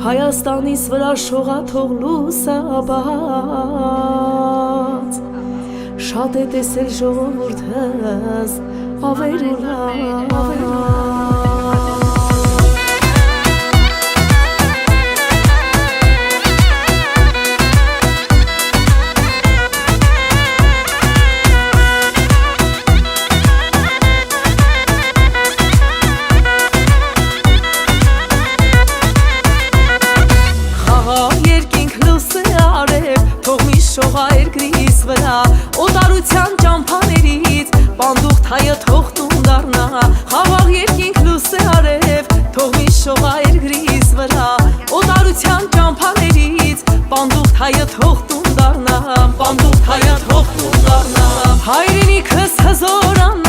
Հայաստանիս վրա շողաթող լուսաբաց Շատ է տեսել ժողովուրդս ավերուլա Շողա երկրիս վրա օտարության ճամփաներից Պանդուխտ հայը թող տուն դառնա Խաղաղ երկինք լույս է արև Թող մի շողա երկրիս վրա օտարության ճամփաներից Պանդուխտ հայը թող տուն դառնա Պանդուխտ հայը թող տուն դառնա Հայրենիքս հզորանա